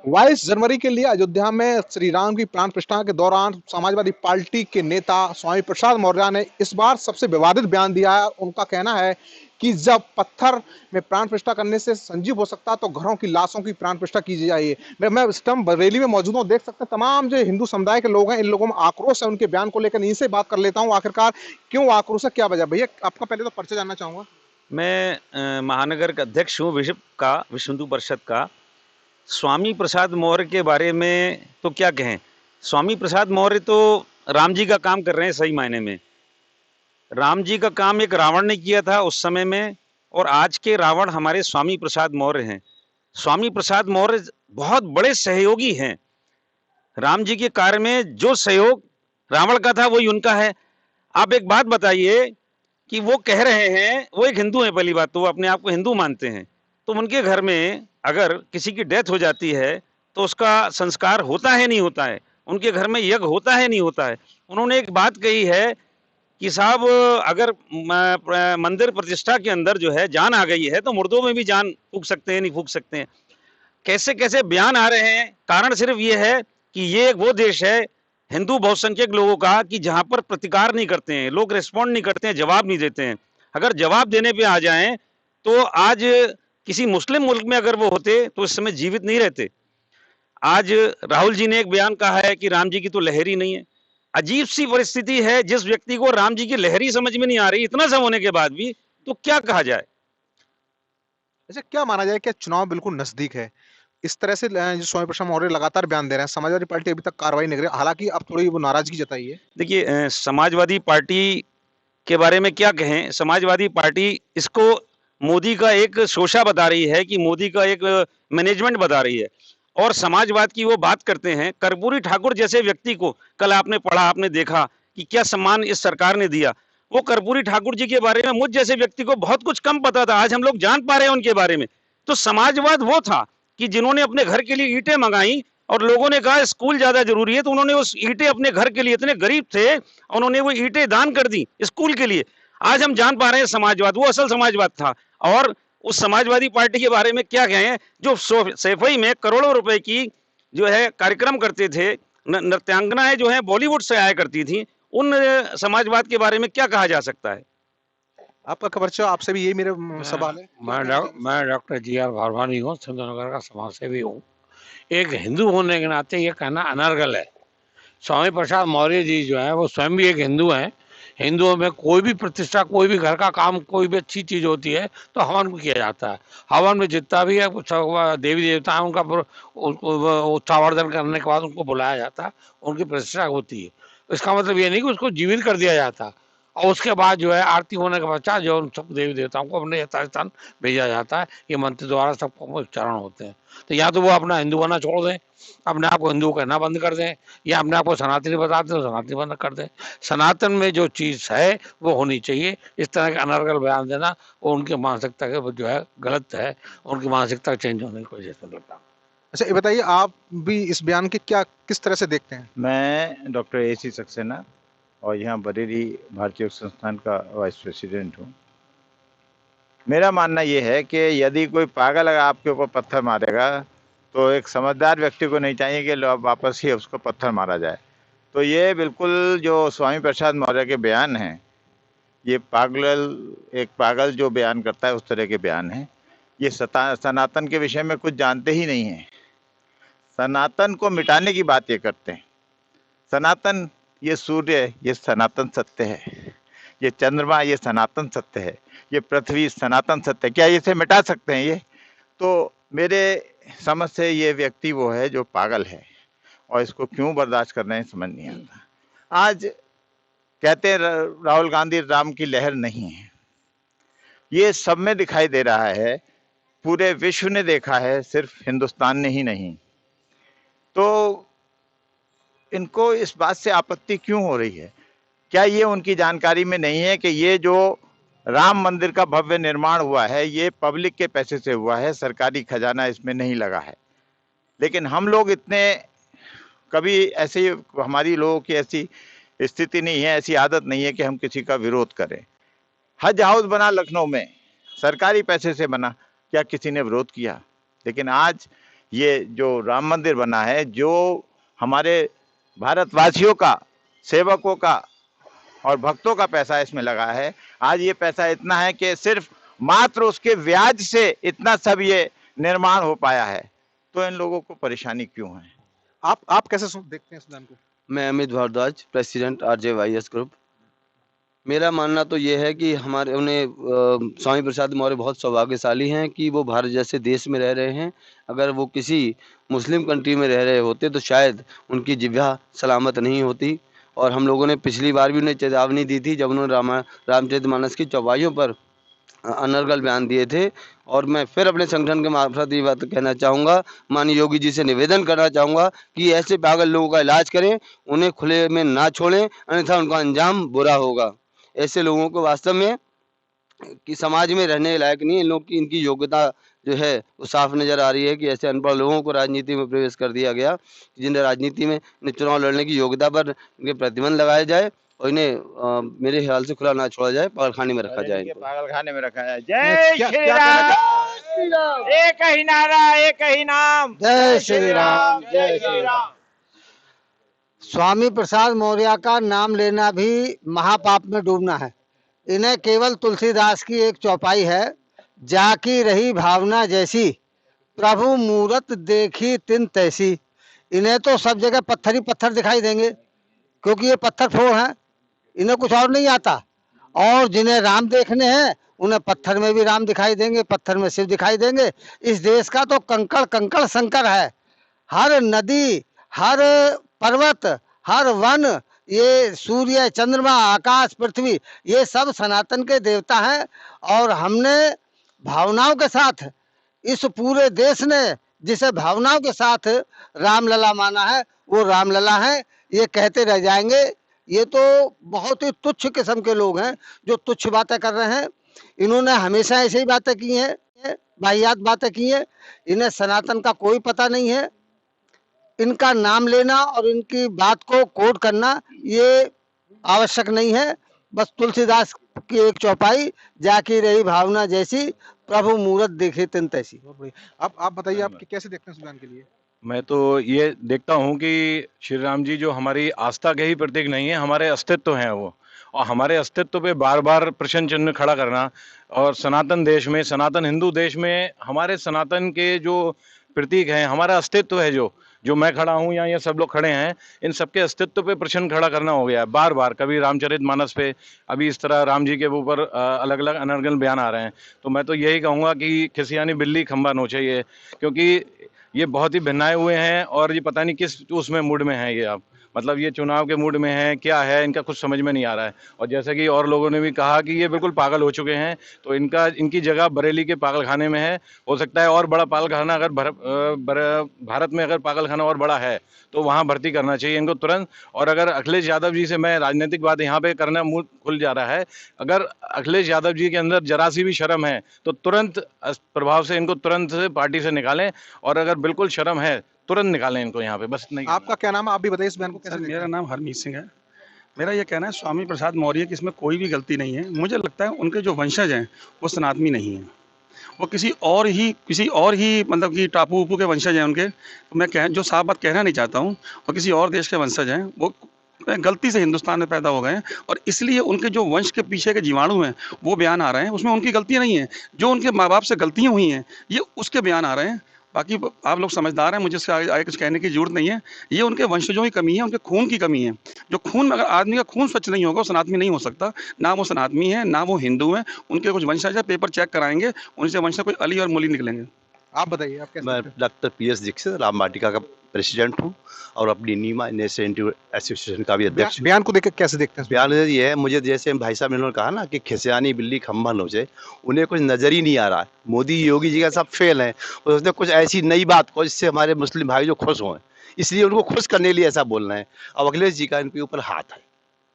22 जनवरी के लिए अयोध्या में श्री राम की प्राण प्रतिष्ठा के दौरान समाजवादी पार्टी के नेता स्वामी प्रसाद मौर्य ने इस बार सबसे विवादित बयान दिया है। उनका कहना है कि जब पत्थर में प्राण प्रतिष्ठा करने से संजीव हो सकता तो घरों की लाशों की प्राण प्रतिष्ठा की जाए। मैं इस टाइम बरेली में मौजूद हूँ, देख सकते हैं तमाम जो हिंदू समुदाय के लोग हैं, इन लोगों में आक्रोश है उनके बयान को लेकर। इनसे बात कर लेता हूँ, आखिरकार क्यों आक्रोश है, क्या वजह। भैया आपका पहले तो परिचय जानना चाहूंगा। मैं महानगर का अध्यक्ष हूँ विश्व हिंदू परिषद का। स्वामी प्रसाद मौर्य के बारे में तो क्या कहें। स्वामी प्रसाद मौर्य तो राम जी का काम कर रहे हैं सही मायने में। राम जी का काम एक रावण ने किया था उस समय में, और आज के रावण हमारे स्वामी प्रसाद मौर्य हैं। स्वामी प्रसाद मौर्य बहुत बड़े सहयोगी हैं। राम जी के कार्य में जो सहयोग रावण का था वही उनका है। आप एक बात बताइए कि वो कह रहे हैं, वो एक हिंदू है, पहली बात तो वो अपने आप को हिंदू मानते हैं, तो उनके घर में अगर किसी की डेथ हो जाती है तो उसका संस्कार होता है नहीं होता है, उनके घर में यज्ञ होता है नहीं होता है। उन्होंने एक बात कही है कि साहब अगर मंदिर प्रतिष्ठा के अंदर जो है जान आ गई है तो मुर्दों में भी जान फूक सकते हैं नहीं फूक सकते हैं। कैसे कैसे बयान आ रहे हैं। कारण सिर्फ ये है कि ये वो देश है हिंदू बहुसंख्यक लोगों का कि जहां पर प्रतिकार नहीं करते हैं लोग, रिस्पॉन्ड नहीं करते हैं, जवाब नहीं देते हैं। अगर जवाब देने पे आ जाएं तो आज किसी मुस्लिम मुल्क में अगर वो होते तो इस समय जीवित नहीं रहते। आज राहुल जी ने एक बयान कहा है कि राम जी की तो लहर ही नहीं है। अजीब सी परिस्थिति है, जिस व्यक्ति को राम जी की लहर ही समझ में नहीं आ रही इतना सब होने के बाद भी, तो क्या कहा जाए। अच्छा, क्या माना जाए, क्या चुनाव बिल्कुल नजदीक है? इस तरह से जो स्वामी प्रसाद मौर्य लगातार बयान दे रहे हैं, समाजवादी पार्टी अभी तक कार्रवाई नहीं कर रही, हालांकि अब थोड़ी वो नाराजगी जताई है। देखिए समाजवादी पार्टी के बारे में क्या कहें। समाजवादी पार्टी इसको मोदी का एक शोषा बता रही है कि मोदी का एक मैनेजमेंट बता रही है, और समाजवाद की वो बात करते हैं। कर्पूरी ठाकुर जैसे व्यक्ति को कल आपने पढ़ा, आपने देखा कि क्या सम्मान इस सरकार ने दिया। वो कर्पूरी ठाकुर जी के बारे में मुझ जैसे व्यक्ति को बहुत कुछ कम पता था, आज हम लोग जान पा रहे हैं उनके बारे में। तो समाजवाद वो था कि जिन्होंने अपने घर के लिए ईंटें मंगाई और लोगों ने कहा स्कूल ज्यादा जरूरी है, तो उन्होंने उस ईंटें अपने घर के लिए, इतने गरीब थे उन्होंने वो ईंटें दान कर दी स्कूल के लिए। आज हम जान पा रहे हैं समाजवाद वो असल समाजवाद था। और उस समाजवादी पार्टी के बारे में क्या कहें जो सैफई में करोड़ों रुपए की जो है कार्यक्रम करते थे, नृत्यांगनाएं जो है बॉलीवुड से आया करती थी, उन समाजवाद के बारे में क्या कहा जा सकता है। आपका खबर, आपसे भी यही मेरा सवाल है, क्या कहना चाहेंगे? मैं डॉक्टर जी आर भारवानी हूँ, सिंधुनगर का समाज सेवी हूँ। एक हिंदू होने के नाते ये कहना अनर्गल है। स्वामी प्रसाद मौर्य जी जो है वो स्वयं भी एक हिंदू हैं। हिंदुओं में कोई भी प्रतिष्ठा, कोई भी घर का काम, कोई भी अच्छी चीज होती है तो हवन किया जाता है। हवन में जितना भी है देवी देवता है उनका उत्सावर्धन करने के बाद उनको बुलाया जाता है, उनकी प्रतिष्ठा होती है। इसका मतलब ये नहीं कि उसको जीवित कर दिया जाता, और उसके बाद जो है आरती होने के पश्चात जो उन सब देवी देवताओं को अपने यथास्थान भेजा जाता है। ये मंत्र द्वारा सबको उच्चारण होते हैं। तो या तो वो अपना हिंदू होना छोड़ दें, अपने आप को हिंदू कहना बंद कर दें, या अपने आप को सनातनी बताते हैं तो सनातनी बंद कर दें। सनातन में जो चीज़ है वो होनी चाहिए। इस तरह के अनर्गल बयान देना वो उनकी मानसिकता के जो है गलत है, उनकी मानसिकता चेंज होने की कोशिश में लगता है। अच्छा, ये बताइए, आप भी इस बयान के क्या किस तरह से देखते हैं? मैं डॉक्टर AC सक्सेना और यहाँ बरेली भारतीय योग संस्थान का वाइस प्रेसिडेंट हूँ। मेरा मानना ये है कि यदि कोई पागल अगर आपके ऊपर पत्थर मारेगा तो एक समझदार व्यक्ति को नहीं चाहिए कि वापस ही उसको पत्थर मारा जाए। तो ये बिल्कुल जो स्वामी प्रसाद मौर्य के बयान हैं, ये एक पागल जो बयान करता है उस तरह के बयान हैं। ये सनातन के विषय में कुछ जानते ही नहीं हैं। सनातन को मिटाने की बात ये करते हैं। सनातन, ये सूर्य ये सनातन सत्य है, ये चंद्रमा ये सनातन सत्य है, ये पृथ्वी सनातन सत्य है। क्या इसे मिटा सकते हैं ये? तो मेरे समझ से ये व्यक्ति वो है जो पागल है, और इसको क्यों बर्दाश्त कर रहे हैं समझ नहीं आता। आज कहते हैं राहुल गांधी राम की लहर नहीं है, ये सब में दिखाई दे रहा है, पूरे विश्व ने देखा है, सिर्फ हिंदुस्तान ने ही नहीं। तो इनको इस बात से आपत्ति क्यों हो रही है? क्या ये उनकी जानकारी में नहीं है कि ये जो राम मंदिर का भव्य निर्माण हुआ है ये पब्लिक के पैसे से हुआ है, सरकारी खजाना इसमें नहीं लगा है। लेकिन हम लोग इतने कभी ऐसे, हमारी लोगों की ऐसी स्थिति नहीं है, ऐसी आदत नहीं है कि हम किसी का विरोध करें। हज हाउस बना लखनऊ में, सरकारी पैसे से बना, क्या किसी ने विरोध किया? लेकिन आज ये जो राम मंदिर बना है, जो हमारे भारतवासियों का, सेवकों का और भक्तों का पैसा इसमें लगा है। आज ये पैसा इतना है कि सिर्फ मात्र उसके ब्याज से इतना सब ये निर्माण हो पाया है। तो इन लोगों को परेशानी क्यों है? आप कैसे देखते हैं इस बयान को? मैं Amit Bhardwaj, president RJYS group. मेरा मानना तो ये है कि हमारे स्वामी प्रसाद मौर्य बहुत सौभाग्यशाली हैं कि वो भारत जैसे देश में रह रहे हैं। अगर वो किसी मुस्लिम कंट्री में रह रहे होते तो शायद उनकी जिह्वा सलामत नहीं होती। और हम लोगों ने पिछली बार भी उन्हें चेतावनी दी थी जब उन्होंने रामचरितमानस की चौपाइयों पर अनर्गल बयान दिए थे। और मैं फिर अपने संगठन के मार्फत ये बात कहना चाहूँगा, माननीय योगी जी से निवेदन करना चाहूँगा कि ऐसे पागल लोगों का इलाज करें, उन्हें खुले में ना छोड़ें, अन्यथा उनका अंजाम बुरा होगा। ऐसे लोगों को वास्तव में कि समाज में रहने लायक नहीं है। इन लोग की इनकी योग्यता जो है वो साफ नज़र आ रही है कि ऐसे अनपढ़ लोगों को राजनीति में प्रवेश कर दिया गया, जिन्हें राजनीति में चुनाव लड़ने की योग्यता पर इनके प्रतिबंध लगाए जाए और इन्हें मेरे ख्याल से खुला ना छोड़ा जाए, पागलखाने में रखा जाए। पागलखाने में रखा जाए। जय श्री राम, एक ही नारा, एक ही नाम, जय श्री राम, जय श्री राम। स्वामी प्रसाद मौर्य का नाम लेना भी महापाप में डूबना है। इन्हें केवल तुलसीदास की एक चौपाई है, जाकी रही भावना जैसी, प्रभु मूरत देखी तिन तैसी। इन्हें तो सब जगह पत्थर ही पत्थर दिखाई देंगे, क्योंकि ये पत्थर फोड़ हैं, इन्हें कुछ और नहीं आता। और जिन्हें राम देखने हैं उन्हें पत्थर में भी राम दिखाई देंगे, पत्थर में शिव दिखाई देंगे। इस देश का तो कंकड़ कंकड़ शंकर है। हर नदी, हर पर्वत, हर वन, ये सूर्य, चंद्रमा, आकाश, पृथ्वी, ये सब सनातन के देवता हैं। और हमने भावनाओं के साथ, इस पूरे देश ने जिसे भावनाओं के साथ रामलला माना है वो रामलला है। ये कहते रह जाएंगे। ये तो बहुत ही तुच्छ किस्म के लोग हैं जो तुच्छ बातें कर रहे हैं। इन्होंने हमेशा ऐसी ही बातें की हैं, वाहियात बातें की हैं। इन्हें सनातन का कोई पता नहीं है। इनका नाम लेना और इनकी बात को कोट करना ये आवश्यक नहीं है। बस तुलसीदास की एक चौपाई, जाकी रही भावना जैसी, प्रभु मूरत देखे तिन तैसी। अब आप बताइए, आप कैसे देखते हैं इस बयान के लिए? मैं तो ये देखता हूँ कि श्री राम जी जो हमारी आस्था के ही प्रतीक नहीं है, हमारे अस्तित्व हैं वो। और हमारे अस्तित्व पे बार बार प्रश्न चिन्ह खड़ा करना, और सनातन देश में, सनातन हिंदू देश में हमारे सनातन के जो प्रतीक हैं, हमारा अस्तित्व है, जो मैं खड़ा हूँ या ये सब लोग खड़े हैं, इन सबके अस्तित्व पे प्रश्न खड़ा करना हो गया है बार बार। कभी रामचरितमानस पे, अभी इस तरह राम जी के ऊपर अलग अलग अनर्गल बयान आ रहे हैं। तो मैं तो यही कहूँगा कि खिसियानी बिल्ली खंबा नोचे ये, क्योंकि ये बहुत ही भिन्नाए हुए हैं और ये पता नहीं किस उसमें मूड में हैं ये। आप मतलब ये चुनाव के मूड में है, क्या है, इनका कुछ समझ में नहीं आ रहा है। और जैसा कि और लोगों ने भी कहा कि ये बिल्कुल पागल हो चुके हैं, तो इनकी जगह बरेली के पागलखाने में है। हो सकता है और बड़ा पागलखाना अगर भारत में अगर पागलखाना और बड़ा है तो वहाँ भर्ती करना चाहिए इनको तुरंत। और अगर अखिलेश यादव जी से, मैं राजनीतिक बात यहाँ पे करना मुँह खुल जा रहा है, अगर अखिलेश यादव जी के अंदर जरा सी भी शर्म है तो तुरंत प्रभाव से इनको तुरंत से पार्टी से निकालें। और अगर बिल्कुल शर्म है तुरंत निकालें इनको यहाँ पे, बस नहीं। आपका क्या नाम है? आप भी बताइए इस बयान को कैसे देखते हैं? मेरा नाम हरमीत सिंह है। मेरा ये कहना है स्वामी प्रसाद मौर्य की इसमें कोई भी गलती नहीं है। मुझे लगता है उनके जो वंशज हैं वो सनातनी नहीं हैं, वो किसी और ही मतलब कि टापू उपू के वंशज हैं उनके। तो मैं जो साफ बात कहना नहीं चाहता हूँ, और किसी और देश के वंशज हैं, वो गलती से हिंदुस्तान में पैदा हो गए हैं और इसलिए उनके जो वंश के पीछे के जीवाणु हैं वो बयान आ रहे हैं। उसमें उनकी गलतियाँ नहीं हैं, जो उनके माँ बाप से गलतियाँ हुई हैं ये उसके बयान आ रहे हैं। बाकी आप लोग समझदार हैं, मुझे इससे आगे कुछ कहने की जरूरत नहीं है। ये उनके वंशजों की कमी है, उनके खून की कमी है। जो खून में, अगर आदमी का खून स्वच्छ नहीं होगा वो सनातनी नहीं हो सकता। ना वो सनातनी है, ना वो हिंदू है। उनके कुछ वंशज है, पेपर चेक कराएंगे, उनसे वंशज कोई अली और मुली निकलेंगे। आप बताइए, आप कैसे मैं देखते हैं? डॉक्टर PS दीक्षित राम वाटिका का प्रेसिडेंट हूँ और अपनी नीमा इनिशिएटिव एसोसिएशन का भी अध्यक्ष हूँ। बयान को देख कैसे देखते हैं? बयान ये है, मुझे जैसे भाई साहब ने उन्होंने कहा ना कि खिसियानी बिल्ली खंभा नोचे, उन्हें कुछ नजर ही नहीं आ रहा है। मोदी योगी जी का सब फेल है, और उसने कुछ ऐसी नई बात को जिससे हमारे मुस्लिम भाई जो खुश हों, इसलिए उनको खुश करने के लिए ऐसा बोलना है। अब अखिलेश जी का इनके ऊपर हाथ है,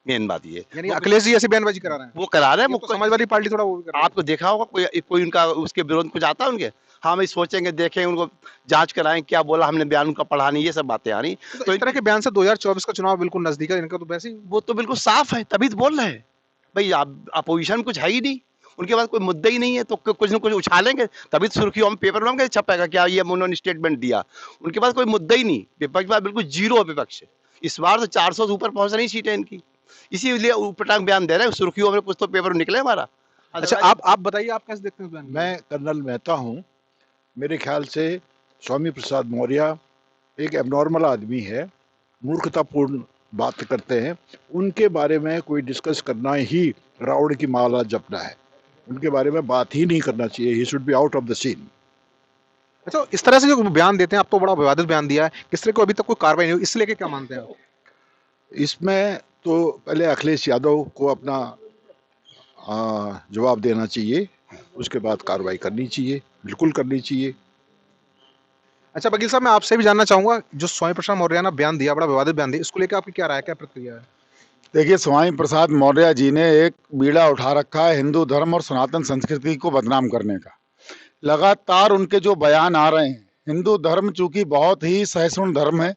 मेन बात ये। यानी अखिलेश जी ऐसी बयानबाजी करा रहे हैं? वो करा रहे हैं, ये तो समाजवादी पार्टी थोड़ा वो भी कर रही है। आपको देखा होगा कोई उनका उसके विरोध कुछ आता है उनके? हाँ, हम सोचेंगे, देखें, उनको जांच कराएं क्या बोला हमने, बयान उनका पढ़ा नहीं, ये सब बातें आ रही। तो इस तरह के बयान से 2024 का चुनाव बिल्कुल नजदीक है, इनका तो वैसे ही वो तो बिल्कुल साफ है, तभी तो बोल रहे हैं भाई। आप अपोजिशन में कुछ है ही नहीं, उनके पास कोई मुद्दा ही नहीं है, तो कुछ न कुछ उछालेंगे तभी तो सुर्खियों में पेपर में छपेगा क्या ये उन्होंने स्टेटमेंट दिया। उनके पास कोई मुद्दा ही नहीं, विपक्ष के पास बिल्कुल जीरो है विपक्ष। इस बार तो 400 से ऊपर पहुंच रही सीटें इनकी, इसीलिए ऊटपटांग बयान दे रहे हैं, सुर्खियों में कुछ तो पेपर निकले हमारा। अच्छा, आप बताइए, आप कैसे देखते हैं? मैं कर्नल मेहता हूँ। मेरे ख्याल से स्वामी प्रसाद मौर्य एक एबनॉर्मल आदमी है, मूर्खतापूर्ण बात करते हैं। उनके बारे में कोई डिस्कस करना ही रावण की माला जपना है, उनके बारे में बात ही नहीं करना चाहिए। He should be out of the scene. अच्छा, इस तरह से जो बयान देते हैं, आप तो बड़ा विवादित बयान दिया है, किस तरह को अभी तक कोई कार्रवाई नहीं हुई, इसलिए क्या मानते हैं आप? इसमें तो पहले अखिलेश यादव को अपना जवाब देना चाहिए, उसके बाद कार्रवाई करनी चाहिए, बिल्कुल करनी चाहिए। अच्छा वकील साहब, मैं आपसे भी जानना चाहूंगा, जो स्वामी प्रसाद मौर्य ने बयान दिया, बड़ा विवादित बयान दिया, इसको लेकर आपकी क्या राय, क्या प्रतिक्रिया है? देखिए, स्वामी प्रसाद मौर्य जी ने एक बीड़ा उठा रखा है हिंदू धर्म और सनातन संस्कृति को बदनाम करने का। लगातार उनके जो बयान आ रहे हैं, हिंदू धर्म चूंकि बहुत ही सहिष्णु धर्म है,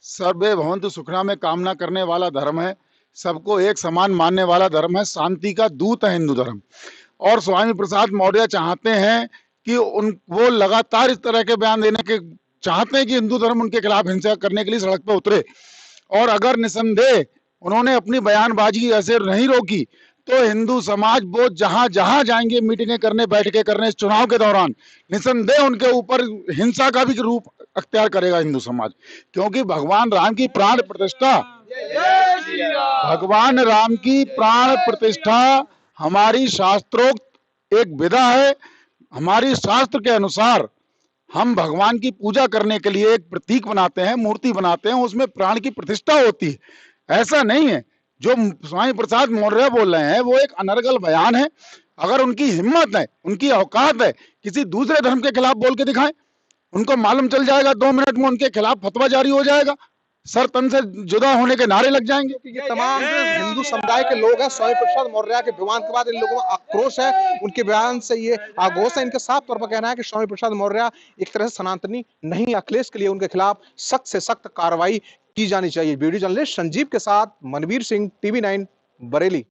सर्वे भवन्तु सुखिनः में कामना करने वाला धर्म है, सबको एक समान मानने वाला धर्म है, शांति का दूत है हिंदू धर्म। और स्वामी प्रसाद मौर्य चाहते हैं कि वो लगातार इस तरह के बयान देने के चाहते हैं कि हिंदू धर्म उनके खिलाफ हिंसा करने के लिए सड़क पर उतरे। और अगर निसंदेह उन्होंने अपनी बयानबाजी ऐसे नहीं रोकी तो हिंदू समाज वो जहां जहां जाएंगे मीटिंगें करने, बैठकें करने इस चुनाव के दौरान, निसंदेह उनके ऊपर हिंसा का भी रूप अख्तियार करेगा हिंदू समाज। क्योंकि भगवान राम की प्राण प्रतिष्ठा, भगवान राम की प्राण प्रतिष्ठा हमारी शास्त्रोक्त एक विधा है। हमारी शास्त्र के अनुसार हम भगवान की पूजा करने के लिए एक प्रतीक बनाते हैं, मूर्ति बनाते हैं, उसमें प्राण की प्रतिष्ठा होती है। ऐसा नहीं है जो स्वामी प्रसाद मौर्य बोल रहे हैं वो एक अनर्गल बयान है। अगर उनकी हिम्मत है, उनकी औकात है, किसी दूसरे धर्म के खिलाफ बोल के दिखाएं, उनको मालूम चल जाएगा 2 मिनट में उनके खिलाफ फतवा जारी हो जाएगा, सर तन से जुदा होने के नारे लग जाएंगे। ये तमाम हिंदू समुदाय के लोग हैं, स्वामी प्रसाद मौर्य के बयान के बाद इन लोगों में आक्रोश है, उनके बयान से ये आक्रोश है। इनका साफ तौर पर कहना है कि स्वामी प्रसाद मौर्य एक तरह से सनातनी नहीं, अखिलेश के लिए उनके खिलाफ सख्त से सख्त कार्रवाई की जानी चाहिए। वीडियो जर्नलिस्ट संजीव के साथ मनवीर सिंह, TV9 बरेली।